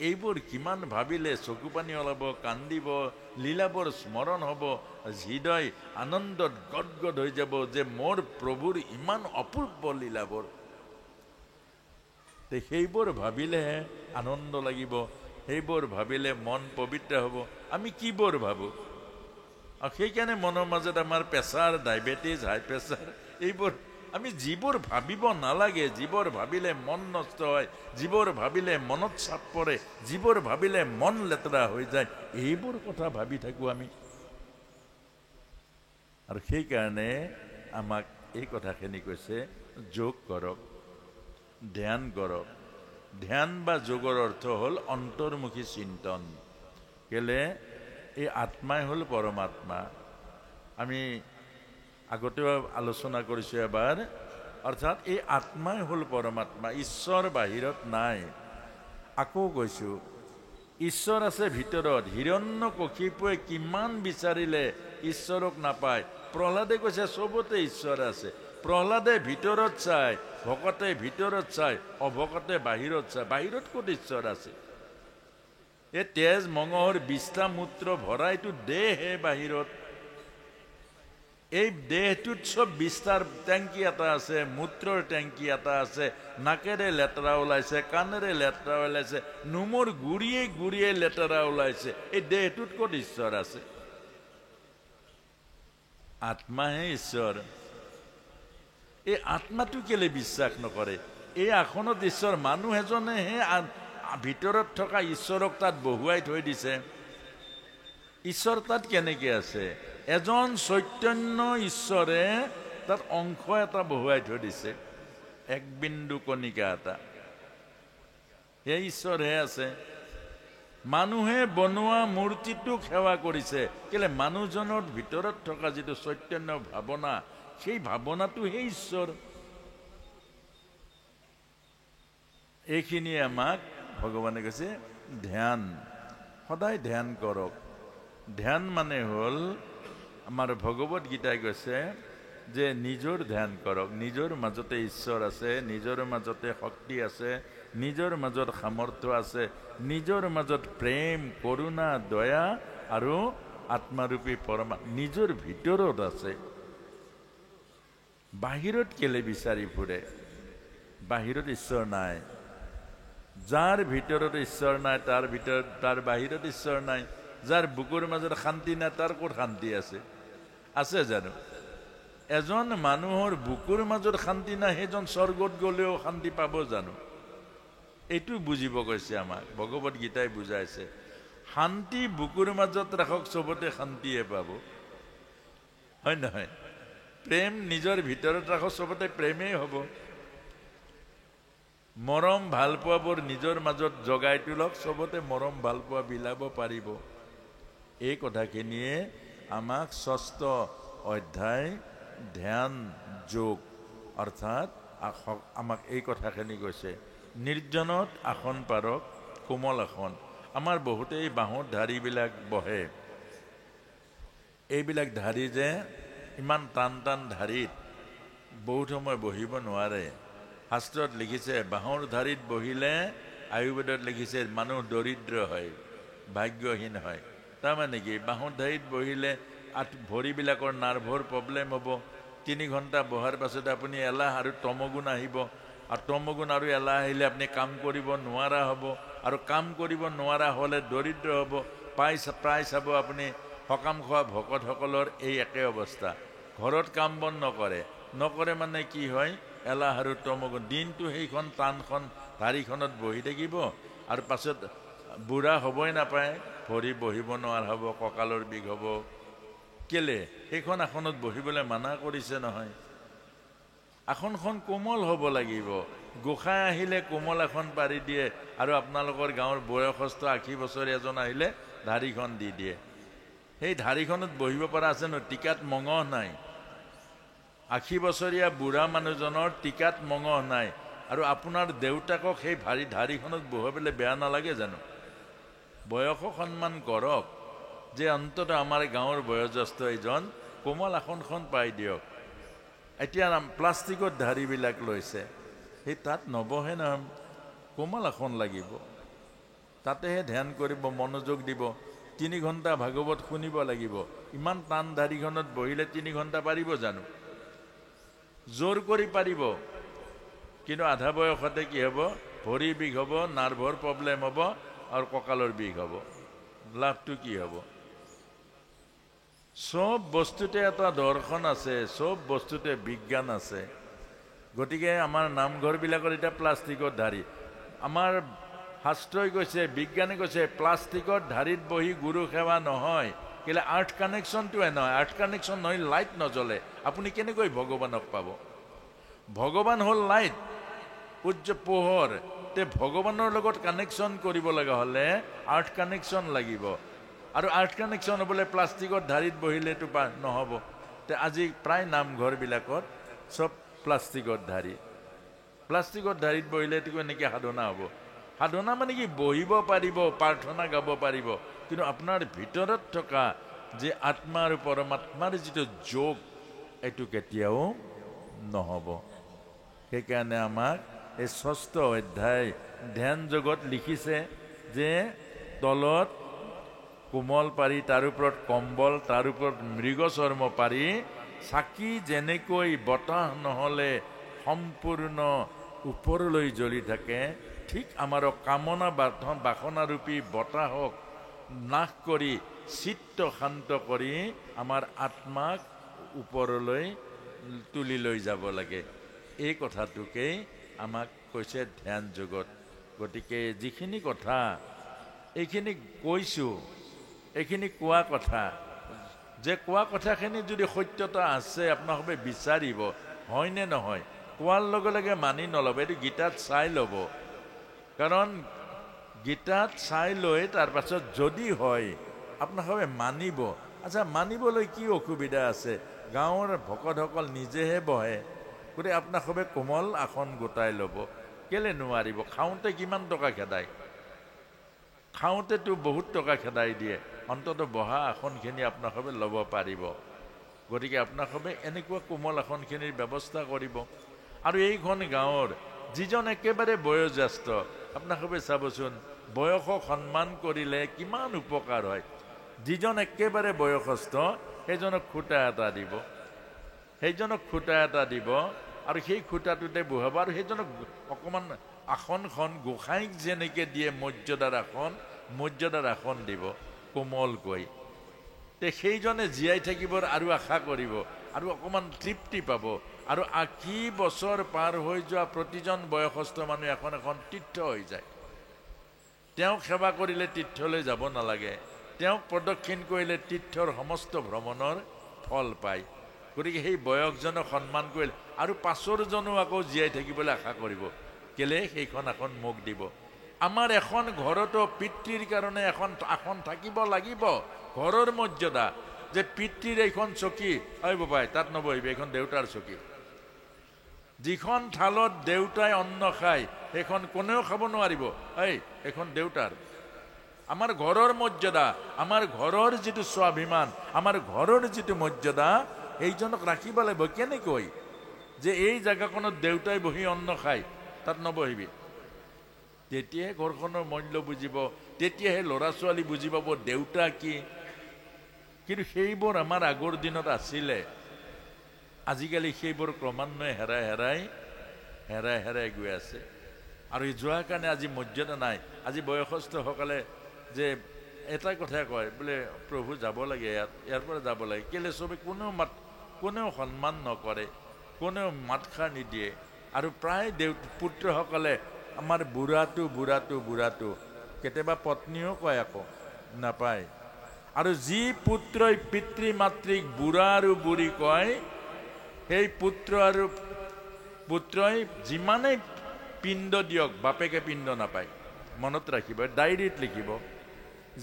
এইবোৰ কিমান ভাবিলে চকু পানী ওলাব, কান্দিব, লীলাবোৰ স্মৰণ হ'ব, হৃদয় আনন্দত গদগদ হৈ যাব যে মোৰ প্ৰভুৰ ইমান অপূৰ্ব লীলাবোৰ। সেইবোৰ ভাবিলেহে আনন্দ লাগিব, সেইবোৰ ভাবিলে মন পবিত্ৰ হ'ব। আমি কিবোৰ ভাবোঁ? আৰু সেইকাৰণে মনৰ মাজত আমাৰ প্ৰেছাৰ, ডায়েবেটিছ, হাই প্ৰেছাৰ, এইবোৰ আমি যিবোৰ ভাবিব নালাগে, যিবোৰ ভাবিলে মন নষ্ট হয়, যিবোৰ ভাবিলে মনত চাপ পৰে, যিবোৰ ভাবিলে মন লেতেৰা হৈ যায়, এইবোৰ কথা ভাবি থাকোঁ আমি। আৰু সেইকাৰণে আমাক এই কথাখিনি কৈছে, যোগ কৰক, ধ্যান কৰক। ধ্যান বা যোগৰ অৰ্থ হ'ল অন্তৰ্মুখী চিন্তন। কেলে? এই আত্মাই হ'ল পৰমাত্মা। আমি আগতেও আলোচনা কৰিছোঁ এবাৰ, অৰ্থাৎ এই আত্মাই হ'ল পৰমাত্মা, ঈশ্বৰ বাহিৰত নাই। আকৌ কৈছোঁ, ঈশ্বৰ আছে ভিতৰত। হিৰণ্যকশিপুৱে কিমান বিচাৰিলে ঈশ্বৰক নাপায়। প্ৰহ্লাদে কৈছে চবতে ঈশ্বৰ আছে। প্ৰহ্লাদে ভিতৰত চায়, ভকতে ভিতৰত চায়, অভকতে বাহিৰত চায়। বাহিৰত ক'ত ঈশ্বৰ আছে? এই তেজ মঙহৰ বিষ্ঠা মূত্ৰ ভৰা এইটো দেহহে বাহিৰত। এই দেহটোত চব বিস্তাৰ টেংকি এটা আছে, মূত্ৰৰ টেংকি এটা আছে, নাকেৰে লেতেৰা ওলাইছে, কাণেৰে লেতেৰা ওলাইছে, নোমৰ গুৰিয়ে গুৰিয়ে লেতেৰা ওলাইছে। এই দেহটোত ক'ত ঈশ্বৰ আছে? আত্মাহে ঈশ্বৰ। এই আত্মাটো কেলে বিশ্বাস নকৰে? এই আসনত ঈশ্বৰ, মানুহ এজনেহে ভিতৰত থকা ঈশ্বৰক তাত বহুৱাই থৈ দিছে। ঈশ্বৰ তাত কেনেকে আছে? এজন চৈতন্য ঈশ্বৰে তাত অংশ এটা বহুৱাই থৈ দিছে, এক বিন্দু কণিকা এটা। সেই ঈশ্বৰহে আছে। মানুহে বনোৱা মূৰ্তিটোক সেৱা কৰিছে। কেলে? মানুহজনৰ ভিতৰত থকা যিটো চৈতন্য ভাৱনা, সেই ভাৱনাটোহে ঈশ্বৰ। এইখিনিয়ে আমাক ভগৱানে কৈছে ধ্যান, সদায় ধ্যান কৰক। ধ্যান মানে হ'ল, আমাৰ ভগৱত গীতাই কৈছে যে নিজৰ ধ্যান কৰক। নিজৰ মাজতে ঈশ্বৰ আছে, নিজৰ মাজতে শক্তি আছে, নিজৰ মাজত সামৰ্থ্য আছে, নিজৰ মাজত প্ৰেম, কৰোণা, দয়া আৰু আত্মাৰূপী পৰমা নিজৰ ভিতৰত আছে। বাহিৰত কেলে বিচাৰি ফুৰে? বাহিৰত ঈশ্বৰ নাই। যাৰ ভিতৰত ঈশ্বৰ নাই, তাৰ বাহিৰত ঈশ্বৰ নাই। যাৰ বুকুৰ মাজত শান্তি নাই, তাৰ ক'ত শান্তি আছে? আছে জানো? এজন মানুহৰ বুকুৰ মাজত শান্তি নাই, সেইজন স্বৰ্গত গ'লেও শান্তি পাব জানো? এইটো বুজিব কৈছে আমাক ভগৱত গীতাই বুজাইছে। শান্তি বুকুৰ মাজত ৰাখক, চবতে শান্তিয়ে পাব, হয় নহয়? প্ৰেম নিজৰ ভিতৰত ৰাখক, চবতে প্ৰেমেই হ'ব। মৰম ভাল পোৱাবোৰ নিজৰ মাজত জগাই তোলক, চবতে মৰম ভাল পোৱা বিলাব পাৰিব। এই কথাখিনিয়ে আমাক ৬ষ্ঠ অধ্যায় ধ্যান যোগ অৰ্থাৎ আমাক এই কথাখিনি কৈছে। নিৰ্জনত আসন পাৰক, কোমল আসন। আমাৰ বহুতেই বাঁহৰ ধাৰিবিলাক বহে। এইবিলাক ধাৰি যে ইমান টান টান ধাৰিত বহুত সময় বহিব নোৱাৰে। শাস্ত্ৰত লিখিছে বাঁহৰ ধাৰিত বহিলে, আয়ুৰ্বেদত লিখিছে মানুহ দৰিদ্ৰ হয়, ভাগ্যহীন হয়। তাৰমানে কি? বাঁহৰ ধাৰিত বহিলে ভৰিবিলাকৰ নাৰ্ভৰ প্ৰব্লেম হ'ব। 3 ঘণ্টা বহাৰ পাছত আপুনি এলাহ আৰু তমগুণ আহিব, আৰু তমগুণ আৰু এলাহ আহিলে আপুনি কাম কৰিব নোৱাৰা হ'ব, আৰু কাম কৰিব নোৱাৰা হ'লে দৰিদ্ৰ হ'ব। প্ৰায় চাব আপুনি সকাম খোৱা ভকতসকলৰ এই একে অৱস্থা। ঘৰত কাম বন নকৰে মানে কি হয়? এলাহ আৰু তমগুণ। দিনটো সেইখন টানখন ধাৰিখনত বহি থাকিব, আৰু পাছত বুঢ়া হ'বই নাপায়, ভৰি বহিব নোৱাৰা হ'ব, কঁকালৰ বিষ হ'ব। কেলে? সেইখন আসনত বহিবলৈ মানা কৰিছে নহয়। আসনখন কোমল হ'ব লাগিব। গোসাঁই আহিলে কোমল আসন পাৰি দিয়ে, আৰু আপোনালোকৰ গাঁৱৰ বয়সস্থ 80 বছৰ এজন আহিলে ধাৰিখন দি দিয়ে। সেই ধাৰিখনত বহিব পৰা আছে ন? টিকাত মঙহ নাই। 80 বছৰীয়া বুঢ়া মানুহজনৰ টিকাত মঙহ নাই, আৰু আপোনাৰ দেউতাকক সেই ধাৰিখনত বহাবলৈ বেয়া নালাগে জানো? বয়সক সন্মান কৰক, যে অন্তত আমাৰ গাঁৱৰ বয়োজ্যেষ্ঠ এজন কোমল আসনখন পাই দিয়ক। এতিয়া প্লাষ্টিকত ধাৰিবিলাক লৈছে, সেই তাত নবহে নহয়, কোমল আসন লাগিব। তাতেহে ধ্যান কৰিব, মনোযোগ দিব। 3 ঘণ্টা ভাগৱত শুনিব লাগিব। ইমান টান ধাৰিখনত বহিলে 3 ঘণ্টা পাৰিব জানো? জোৰ কৰি পাৰিব, কিন্তু আধা বয়সতে কি হ'ব? ভৰি বিষ হ'ব, নাৰ্ভৰ প্ৰব্লেম হ'ব, আৰু কঁকালৰ বিষ হ'ব। লাভটো কি হ'ব? চব বস্তুতে এটা দৰ্শন আছে, চব বস্তুতে বিজ্ঞান আছে। গতিকে আমাৰ নামঘৰবিলাকত এতিয়া প্লাষ্টিকত ধাৰি। আমাৰ শাস্ত্ৰই কৈছে, বিজ্ঞানে কৈছে, প্লাষ্টিকত ধাৰিত বহি গুৰু সেৱা নহয়। কেলে? আৰ্থ কানেকশ্যনটোৱে নহয়। আৰ্থ কানেকশ্যন নহয়, লাইট নজ্বলে। আপুনি কেনেকৈ ভগৱানক পাব? ভগৱান হ'ল লাইট, সূৰ্য পোহৰ। তে ভগৱানৰ লগত কানেকশ্যন কৰিব লগা হ'লে আৰ্থ কানেকশ্যন লাগিব, আৰু আৰ্থ কানেকশ্যন হ'বলৈ প্লাষ্টিকত ধাৰিত বহিলেতো নহ'ব। তে আজি প্ৰায় নামঘৰবিলাকত চব প্লাষ্টিকত ধাৰি। প্লাষ্টিকত ধাৰিত বহিলেতো এনেকৈ সাধনা হ'ব। সাধনা মানে কি বহিব পাৰিব, প্ৰাৰ্থনা গাব পাৰিব, কিন্তু আপোনাৰ ভিতৰত থকা যে আত্মা আৰু পৰমাত্মাৰ যিটো যোগ এইটো কেতিয়াও নহ'ব। সেইকাৰণে আমাক এই ৬ষ্ঠ অধ্যায় ধ্যান যোগত লিখিছে যে তলত কোমল পাৰি, তাৰ ওপৰত কম্বল, তাৰ ওপৰত মৃগচৰ্ম পাৰি, চাকি যেনেকৈ বতাহ নহ'লে সম্পূৰ্ণ ওপৰলৈ জ্বলি থাকে, ঠিক আমাৰ কামনা বাসনাৰূপী বতাহক নাশ কৰি চিত্ত শান্ত কৰি আমাৰ আত্মাক ওপৰলৈ তুলি লৈ যাব লাগে। এই কথাটোকেই আমাক কৈছে ধ্যান যোগত। গতিকে যিখিনি কথা এইখিনি কৈছোঁ, এইখিনি কোৱা কথা, যে কোৱা কথাখিনি যদি সত্যতা আছে আপোনালোকে বিচাৰিব হয়নে নহয়, কোৱাৰ লগে লগে মানি নল'ব, এইটো গীতাত চাই ল'ব। কাৰণ গীতাত চাই লৈ তাৰ পাছত যদি হয় আপোনালোকে মানিব। আচ্ছা, মানিবলৈ কি অসুবিধা আছে? গাঁৱৰ ভকতসকল নিজেহে বহে, গতিকে আপোনালোকে কোমল আসন গোটাই ল'ব। কেলে নোৱাৰিব? খাওঁতে কিমান টকা খেদায়, খাওঁতেতো বহুত টকা খেদাই দিয়ে, অন্তত বহা আসনখিনি আপোনালোকে ল'ব পাৰিব। গতিকে আপোনালোকে এনেকুৱা কোমল আসনখিনিৰ ব্যৱস্থা কৰিব। আৰু এইখন গাঁৱৰ যিজন একেবাৰে বয়োজ্যেষ্ঠ, আপোনালোকে চাবচোন, বয়সক সন্মান কৰিলে কিমান উপকাৰ হয়। যিজন একেবাৰে বয়সস্থ সেইজনক খুঁটা এটা দিব, সেইজনক খুঁটা এটা দিব, আৰু সেই খুঁটাটোতে বহাব। আৰু সেইজনক অকণমান আসনখন গোসাঁইক যেনেকৈ দিয়ে মৰ্যাদাৰ আসন দিব কোমলকৈ। তে সেইজনে জীয়াই থাকিবৰ আৰু আশা কৰিব, আৰু অকণমান তৃপ্তি পাব। আৰু ৮০ বছৰ পাৰ হৈ যোৱা প্ৰতিজন বয়সস্থ মানুহ এখন এখন তীৰ্থ হৈ যায়। তেওঁক সেৱা কৰিলে তীৰ্থলৈ যাব নালাগে, তেওঁক প্ৰদক্ষিণ কৰিলে তীৰ্থৰ সমস্ত ভ্ৰমণৰ ফল পায়। গতিকে সেই বয়সজনক সন্মান কৰিলে আৰু পাছৰজনো আকৌ জীয়াই থাকিবলৈ আশা কৰিব। কেলে? সেইখন আসন মোক দিব। আমাৰ এখন ঘৰতো পিতৃৰ কাৰণে এখন আসন থাকিব লাগিব। ঘৰৰ মৰ্যাদা যে পিতৃৰ এইখন চকী, ঐ বাবাই তাত নবহিবি, এইখন দেউতাৰ চকী। যিখন থালত দেউতাই অন্ন খায় সেইখন কোনেও খাব নোৱাৰিব, এইখন দেউতাৰ। আমাৰ ঘৰৰ মৰ্যাদা, আমাৰ ঘৰৰ যিটো স্বাভিমান, আমাৰ ঘৰৰ যিটো মৰ্যাদা, এইজনক ৰাখিব লাগিব। কেনেকৈ? যে এই জেগাখনত দেউতাই বহি অন্ন খায়, তাত নবহিবি। তেতিয়াহে ঘৰখনৰ মূল্য বুজিব, তেতিয়াহে ল'ৰা ছোৱালী বুজি পাব দেউতা কি। কিন্তু সেইবোৰ আমাৰ আগৰ দিনত আছিলে। আজিকালি সেইবোৰ ক্ৰমান্বয়ে হেৰাই গৈ আছে। আৰু যোৱাৰ কাৰণে আজি মৰ্যাদা নাই। আজি বয়সস্থসকলে যে এটাই কথাই কয়, বোলে প্ৰভু যাব লাগে, ইয়াৰ পৰা যাব লাগে। কেলে? চবে কোনেও সন্মান নকৰে, কোনেও মাতষাৰ নিদিয়ে। আৰু প্ৰায় পুত্ৰসকলে আমাৰ বুঢ়াটো, কেতিয়াবা পত্নীও কয় আকৌ নাপায়। আৰু যি পুত্ৰই পিতৃ মাতৃক বুঢ়া আৰু বুঢ়ী কয়, সেই পুত্ৰই যিমানেই পিণ্ড দিয়ক, বাপেকে পিণ্ড নাপায়। মনত ৰাখিব, ডায়েৰীত লিখিব।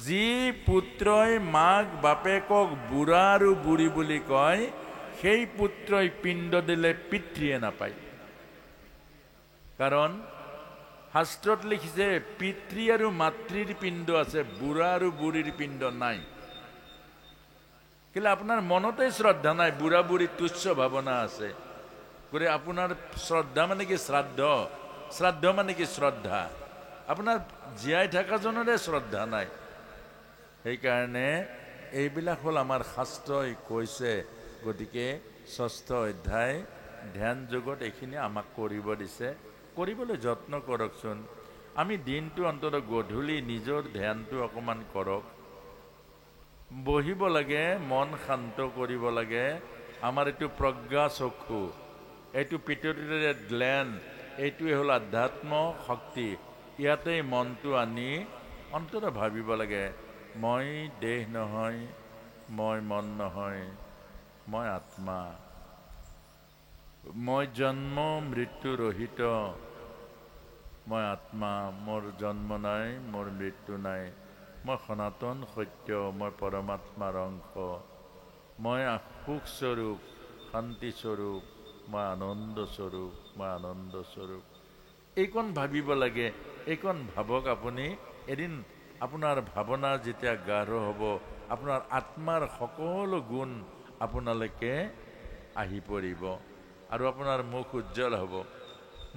যি পুত্ৰই মাক বাপেকক বুঢ়া আৰু বুঢ়ী বুলি কয়, সেই পুত্ৰই পিণ্ড দিলে পিতৃয়ে নাপায়। কাৰণ শাস্ত্ৰত লিখিছে পিতৃ আৰু মাতৃৰ পিণ্ড আছে, বুঢ়া আৰু বুঢ়ীৰ পিণ্ড নাই। কেলে? আপোনাৰ মনতে শ্ৰদ্ধা নাই, বুঢ়া বুঢ়ী তুচ্ছ ভাৱনা আছে। গতিকে আপোনাৰ শ্ৰদ্ধা মানে কি? শ্ৰাদ্ধ মানে কি? শ্ৰদ্ধা। আপোনাৰ জীয়াই থকাজনৰে শ্ৰদ্ধা নাই। সেইকাৰণে এইবিলাক হ'ল আমাৰ শাস্ত্ৰই কৈছে। গতিকে ৬ষ্ঠ অধ্যায় ধ্যান যোগত এইখিনি আমাক কৰিব দিছে। কৰিবলৈ যত্ন কৰকচোন। আমি দিনটো অন্তত গধূলি নিজৰ ধ্যানটো অকণমান কৰক। বহিব লাগে, মন শান্ত কৰিব লাগে। আমাৰ এইটো প্ৰজ্ঞা চক্ষু, এইটো পিটুইটাৰী গ্লেণ্ড, এইটোৱে হ'ল আধ্যাত্ম শক্তি। ইয়াতেই মনটো আনি অন্তত ভাবিব লাগে, মই দেহ নহয়, মই মন নহয়, মই আত্মা, মই জন্ম মৃত্যু ৰহিত, মই আত্মা, মোৰ জন্ম নাই, মোৰ মৃত্যু নাই, মই সনাতন সত্য, মই পৰমাত্মাৰ অংশ, মই সুখস্বৰূপ, শান্তিস্বৰূপ, মই আনন্দস্বৰূপ। এইকণ ভাবিব লাগে, এইকণ ভাবক আপুনি। এদিন আপোনাৰ ভাৱনা যেতিয়া গাঢ় হ'ব, আপোনাৰ আত্মাৰ সকলো গুণ আপোনালৈকে আহি পৰিব আৰু আপোনাৰ মুখ উজ্জ্বল হ'ব।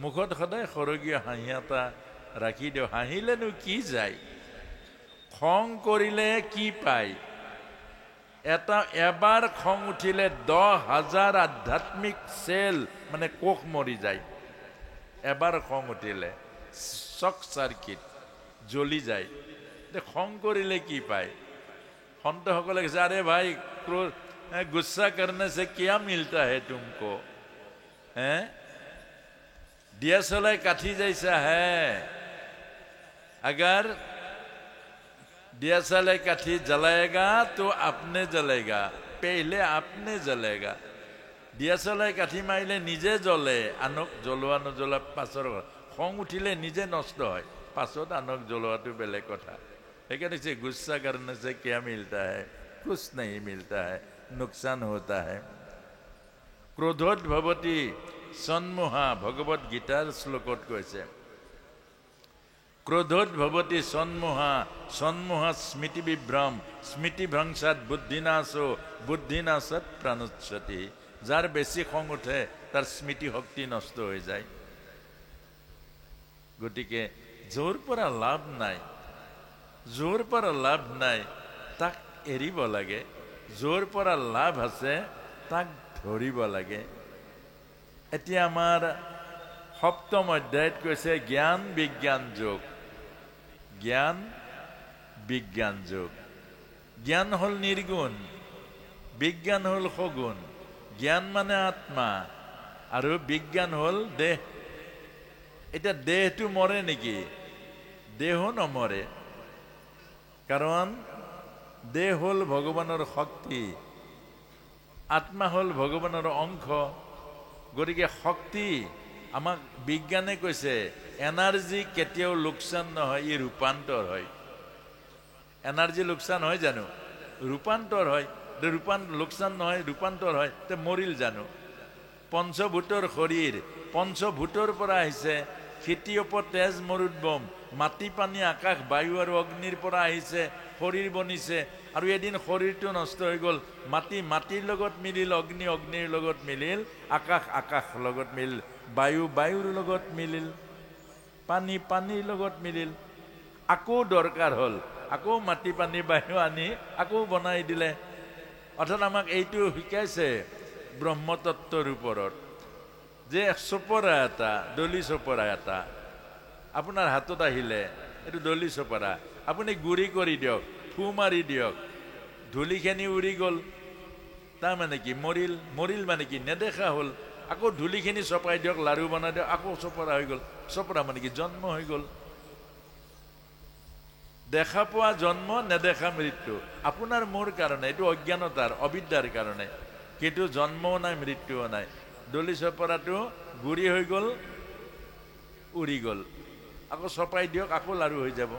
মুখত সদায় সৰগীয়া হাঁহি এটা ৰাখি দিওঁ। হাঁহিলেনো কি যায়, খং কৰিলে কি পায়? এবাৰ খং উঠিলে 10,000 আধ্যাত্মিক চেল মানে কোষ মৰি যায়। এবাৰ খং উঠিলে শক চাৰ্কিট জ্বলি যায়। খং কৰিলে কি পায়? সন্তসকলে কৈছে, আৰে ভাই गुस्सा करने से क्या मिलता है तुमको? हैं? दिया सलाई काठी जैसा है, अगर दिया सलाई काठी जलाएगा तो अपने जलेगा, पहले अपने जलेगा। दिया सलाई काठी मारिले निजे জ্বলে, আনক জ্বলোৱা নজ্বলা পাছৰ কথা। খং উঠিলে নিজে নষ্ট হয়, পাছত আনক জ্বলোৱাটো বেলেগ কথা। সেইকাৰণে কৈছে गुस्सा करने से क्या मिलता है? कुछ नहीं मिलता है, नुकसान होता है। क्रोधोत भवति सन्मोहा, भगवत गीतार श्लोकत কৈছে क्रोधोत भवति सन्मोहा, सन्मोहा स्मृति विभ्रम, स्मृति भ्रंशात बुद्धिनाशो, बुद्धिनाशात प्राणोच्छति। যার বেশি খং উঠে তার স্মৃতি শক্তি নষ্ট হয়ে যায়। গতিকে জোৰ পৰা লাভ নাই, জোৰ পৰা লাভ নাই, তাক এৰিব লাগে। জোৰ পৰা লাভ আছে, তাক ধৰিব লাগে। এতিয়া আমাৰ সপ্তম অধ্যায়ত কৈছে জ্ঞান বিজ্ঞান যোগ। জ্ঞান বিজ্ঞান যোগ। জ্ঞান হল নিৰ্গুণ, বিজ্ঞান হল সগুণ। জ্ঞান মানে আত্মা আৰু বিজ্ঞান হল দেহ। এতিয়া দেহটো মৰে নেকি? দেহ নমৰে, কাৰণ দেহ হল ভগৱানৰ শক্তি, আত্মা হল ভগৱানৰ অংশ। গতিকে শক্তি আমাক বিজ্ঞানে কৈছে এনাৰ্জি কেতিয়াও লোকচান নহয়, ই ৰূপান্তৰ হয়। এনাৰ্জি লোকচান হয় জানো? ৰূপান্তৰ হয়। লোকচান নহয়, ৰূপান্তৰ হয়, তে মৰিল জানো? পঞ্চভূতৰ শৰীৰ, পঞ্চভূতৰ পৰা আহিছে। খেতিয়প তেজ মৰুদ্বম, মাটি পানী আকাশ বায়ু আৰু অগ্নিৰ পৰা আহিছে, শৰীৰ বনিছে। আৰু এদিন শৰীৰটো নষ্ট হৈ গ'ল। মাটি মাটিৰ লগত মিলিল, অগ্নি অগ্নিৰ লগত মিলিল, আকাশ আকাশ লগত মিলিল, বায়ু বায়ুৰ লগত মিলিল, পানী পানীৰ লগত মিলিল। আকৌ দৰকাৰ হ'ল, আকৌ মাটি পানী বায়ু আনি আকৌ বনাই দিলে। অৰ্থাৎ আমাক এইটো শিকাইছে ব্ৰহ্মতত্ত্বৰ ওপৰত যে চপৰা এটা, দলি চপৰা এটা আপোনাৰ হাতত আহিলে, এইটো দলি চপৰা, আপুনি গুৰি কৰি দিয়ক, ফু মাৰি দিয়ক, ধূলিখিনি উৰি গ'ল। তাৰমানে কি? মৰিল। মৰিল মানে কি? নেদেখা হ'ল। আকৌ ধূলিখিনি চপাই দিয়ক, লাৰু বনাই দিয়ক, আকৌ চপৰা হৈ গ'ল। চপৰা মানে কি? জন্ম হৈ গ'ল। দেখা পোৱা জন্ম, নেদেখা মৃত্যু। আপোনাৰ মোৰ কাৰণে এইটো অজ্ঞানতাৰ, অবিদ্যাৰ কাৰণে। কিন্তু জন্মও নাই, মৃত্যুও নাই। দলি চপৰাটো গুৰি হৈ গ'ল, উৰি গ'ল, আকৌ চপাই দিয়ক, আকৌ লাৰু হৈ যাব।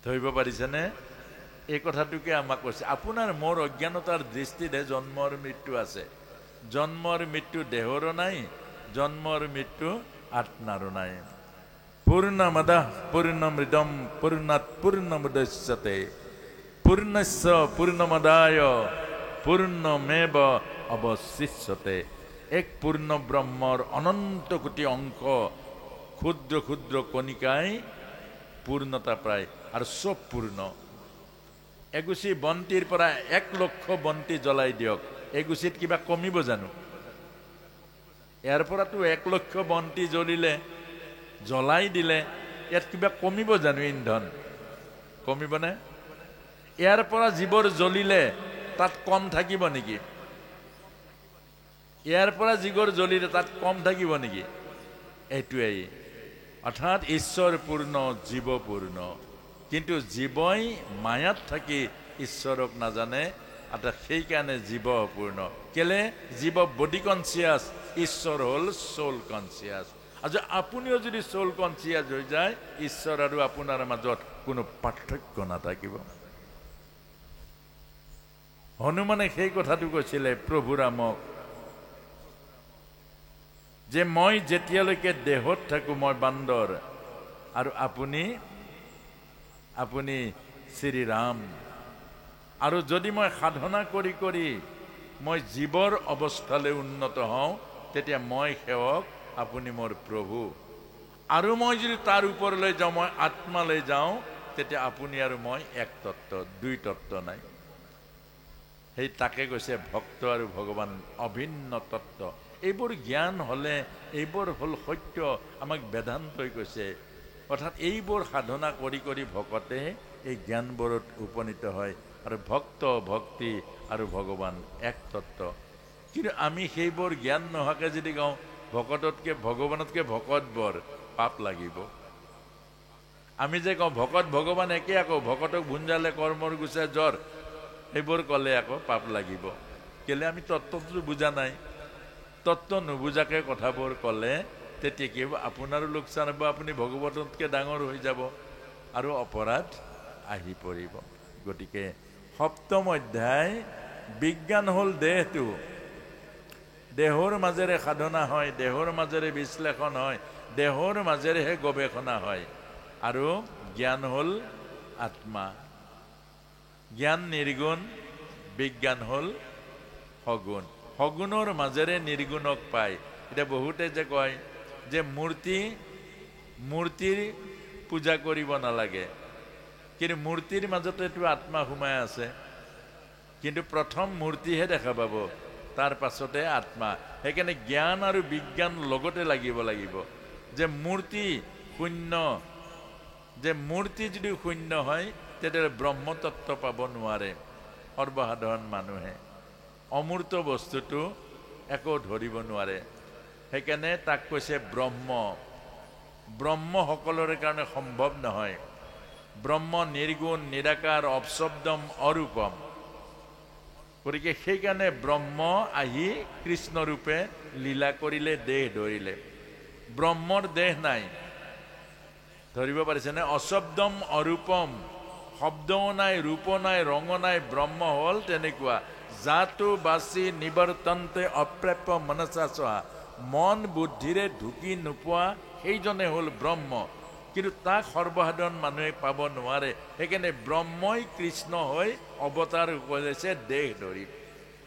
ধৰিব পাৰিছেনে? এই কথাটোকে আমাক কৈছে। আপোনাৰ মোৰ অজ্ঞানতাৰ দৃষ্টিতে জন্মৰ মৃত্যু আছে। জন্মৰ মৃত্যু দেহৰো নাই, জন্মৰ মৃত্যু আত্মাৰো নাই। পূৰ্ণমদঃ পূৰ্ণমিদং পূৰ্ণাৎ পূৰ্ণমুদচ্যতে পূৰ্ণস্য পূৰ্ণমাদায় পূৰ্ণমেব অৱশিষ্যতে। এক পূৰ্ণ ব্ৰহ্মৰ অনন্ত কোটি অংশ, ক্ষুদ্ৰ ক্ষুদ্ৰ কণিকাই পূৰ্ণতা প্ৰায়, আৰু চব পূৰ্ণ। এগুচি বন্তিৰ পৰা 1,00,000 বন্তি জ্বলাই দিয়ক, এগুচিত কিবা কমিব জানো? ইয়াৰ পৰাতো 1,00,000 বন্তি জ্বলিলে, জ্বলাই দিলে, ইয়াত কিবা কমিব জানো? ইন্ধন কমিবনে? ইয়াৰ পৰা জীৱৰ জ্বলিলে তাত কম থাকিব নেকি? ইয়াৰ পৰা জীৱৰ জ্বলিলে তাত কম থাকিব নেকি? এইটোৱেই। অৰ্থাৎ ঈশ্বৰ পূৰ্ণ, জীৱ পূৰ্ণ। কিন্তু জীৱই মায়াত থাকি ঈশ্বৰক নাজানে, অৰ্থাৎ সেইকাৰণে জীৱ অপূৰ্ণ। কেলে? জীৱ বডি কনচিয়াছ, ঈশ্বৰ হ'ল সোল কনচিয়াছ। আৰু আপুনিও যদি সোল কনচিয়াছ হৈ যায়, ঈশ্বৰ আৰু আপোনাৰ মাজত কোনো পাৰ্থক্য নাথাকিব। হনুমানে সেই কথাটো কৈছিলে প্ৰভু ৰামক, যে মই যেতিয়ালৈকে দেহত থাকো মই বান্দৰ আৰু আপুনি আপুনি শ্ৰীৰাম। আৰু যদি মই সাধনা কৰি কৰি মই জীৱৰ অৱস্থালৈ উন্নত হওঁ তেতিয়া মই সেৱক, আপুনি মোৰ প্ৰভু। আৰু মই যদি তাৰ ওপৰলৈ যাওঁ, মই আত্মালৈ যাওঁ, তেতিয়া আপুনি আৰু মই এক তত্ত্ব, দুই তত্ত্ব নাই। সেই তাকে কৈছে ভক্ত আৰু ভগৱান অভিন্ন তত্ত্ব। এইবোৰ জ্ঞান হ'লে, এইবোৰ হ'ল সত্য, আমাক বেদান্তই কৈছে। অৰ্থাৎ এইবোৰ সাধনা কৰি কৰি ভকতে এই জ্ঞানবোৰত উপনীত হয় আৰু ভক্ত ভক্তি আৰু ভগৱান এক তত্ত্ব। কিন্তু আমি সেইবোৰ জ্ঞান নোহোৱাকৈ যদি কওঁ ভকততকৈ ভগৱানতকৈ ভকত বৰ, পাপ লাগিব। আমি যে কওঁ ভকত ভগৱান একে, আকৌ ভকতক ভুঞ্জালে কৰ্মৰ গুচে জ্বৰ, সেইবোৰ ক'লে আকৌ পাপ লাগিব। কেলে আমি তত্ত্বটো বুজা নাই। তত্ত্ব নুবুজাকৈ কথাবোৰ ক'লে তেতিয়া কি হ'ব? আপোনাৰো লোকচান হ'ব, আপুনি ভগৱততকৈ ডাঙৰ হৈ যাব আৰু অপৰাধ আহি পৰিব। গতিকে সপ্তম অধ্যায় বিজ্ঞান হ'ল দেহটো, দেহৰ মাজেৰে সাধনা হয়, দেহৰ মাজেৰে বিশ্লেষণ হয়, দেহৰ মাজেৰেহে গৱেষণা হয়। আৰু জ্ঞান হ'ল আত্মা। জ্ঞান নিৰ্গুণ, বিজ্ঞান হ'ল সগুণ। সগুণৰ মাজেৰে নিৰ্গুণক পায়। এতিয়া বহুতে যে কয় যে মূৰ্তিৰ পূজা কৰিব নালাগে, কিন্তু মূৰ্তিৰ মাজতেতো আত্মা সোমাই আছে। কিন্তু প্ৰথম মূৰ্তিহে দেখা পাব, তাৰ পাছতে আত্মা। সেইকাৰণে জ্ঞান আৰু বিজ্ঞান লগতে লাগিব। যে মূৰ্তি শূন্য, যে মূৰ্তি যদি শূন্য হয় তেতিয়াহ'লে ব্ৰহ্মতত্ত্ব পাব নোৱাৰে সৰ্বসাধাৰণ মানুহে। অমূৰ্ত বস্তুটো একো ধৰিব নোৱাৰে। সেইকাৰণে তাক কৈছে ব্ৰহ্ম। ব্ৰহ্ম সকলোৰে কাৰণে সম্ভৱ নহয়। ব্ৰহ্ম নিৰ্গুণ, নিৰাকাৰ, অপশব্দম, অৰূপম। গতিকে সেইকাৰণে ব্ৰহ্ম আহি কৃষ্ণৰূপে লীলা কৰিলে, দেহ ধৰিলে। ব্ৰহ্মৰ দেহ নাই, ধৰিব পাৰিছেনে? অশব্দম অৰূপম, শব্দও নাই, ৰূপো নাই, ৰঙো নাই। ব্ৰহ্ম হ'ল তেনেকুৱা, জাতো বাচি নিবৰ্তন্তে অপ্ৰাপ্য মনসা চহা। মন বুদ্ধিৰে ঢুকি নোপোৱা সেইজনে হ'ল ব্ৰহ্ম। কিন্তু তাক সৰ্বসাধাৰণ মানুহে পাব নোৱাৰে। সেইকাৰণে ব্ৰহ্মই কৃষ্ণ হৈ অৱতাৰ কৰিছে দেহ ধৰি।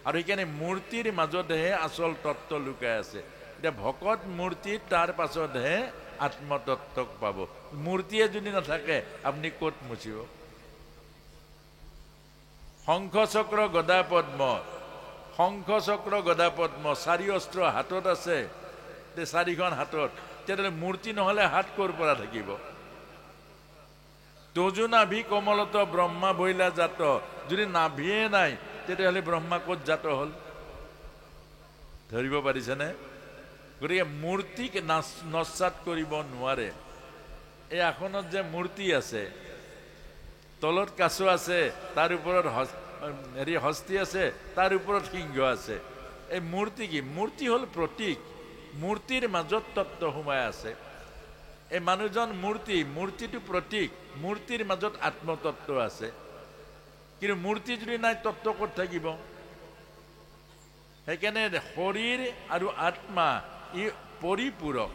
আৰু সেইকাৰণে মূৰ্তিৰ মাজতহে আচল তত্ত্ব লুকাই আছে। এতিয়া ভকত মূৰ্তি, তাৰ পাছতহে আত্মতত্ত্বক পাব। মূৰ্তিয়ে যদি নাথাকে আপুনি ক'ত মুচিব? শংখ চক্ৰ গদা পদ্ম, শংখ চক্ৰ গদা পদ্ম, চাৰি অস্ত্ৰ হাতত আছে, চাৰিখন হাতত। তেতিয়াহ'লে মূৰ্তি নহ'লে হাত ক'ৰ পৰা থাকিব? তজু নাভি কমলত ব্ৰহ্মা বইলা জাত। যদি নাভিয়ে নাই তেতিয়াহ'লে ব্ৰহ্মা ক'ত জাত হ'ল? ধৰিব পাৰিছেনে? গতিকে মূৰ্তিক নস্যাৎ কৰিব নোৱাৰে। এই আসনত যে মূৰ্তি আছে, তলত কাছ আছে, তাৰ ওপৰত হস্তি আছে, তাৰ ওপৰত সিংহ আছে। এই মূৰ্তি কি? মূৰ্তি হ'ল প্ৰতীক। মূৰ্তিৰ মাজত তত্ত্ব সোমাই আছে। এই মানুহজন মূৰ্তি, মূৰ্তিটো প্ৰতীক, মূৰ্তিৰ মাজত আত্মতত্ত্ব আছে। কিন্তু মূৰ্তি যদি নাই তত্ত্ব ক'ত থাকিব? সেইকাৰণে শৰীৰ আৰু আত্মা ই পৰিপূৰক।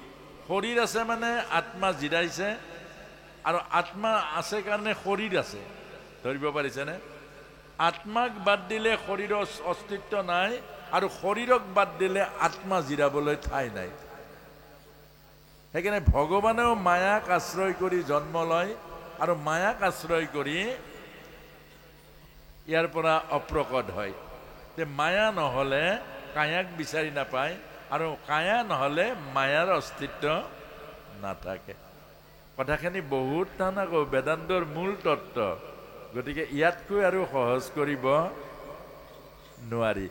শৰীৰ আছে মানে আত্মা জিৰাইছে, আৰু আত্মা আছে কাৰণে শৰীৰ আছে। ধৰিব পাৰিছেনে? আত্মাক বাদ দিলে শৰীৰৰ অস্তিত্ব নাই, আৰু শৰীৰক বাদ দিলে আত্মা জিৰাবলৈ ঠাই নাই। সেইকাৰণে ভগৱানেও মায়াক আশ্ৰয় কৰি জন্ম লয়, আৰু মায়াক আশ্ৰয় কৰি ইয়াৰ পৰা অপ্ৰকট হয়। যে মায়া নহ'লে কায়াক বিচাৰি নাপায়, আৰু কায়া নহ'লে মায়াৰ অস্তিত্ব নাথাকে। কথাখিনি বহুত টান আকৌ, বেদান্তৰ মূল তত্ত্ব। গতিকে ইয়াতকৈ আৰু সহজ কৰিব নোৱাৰি।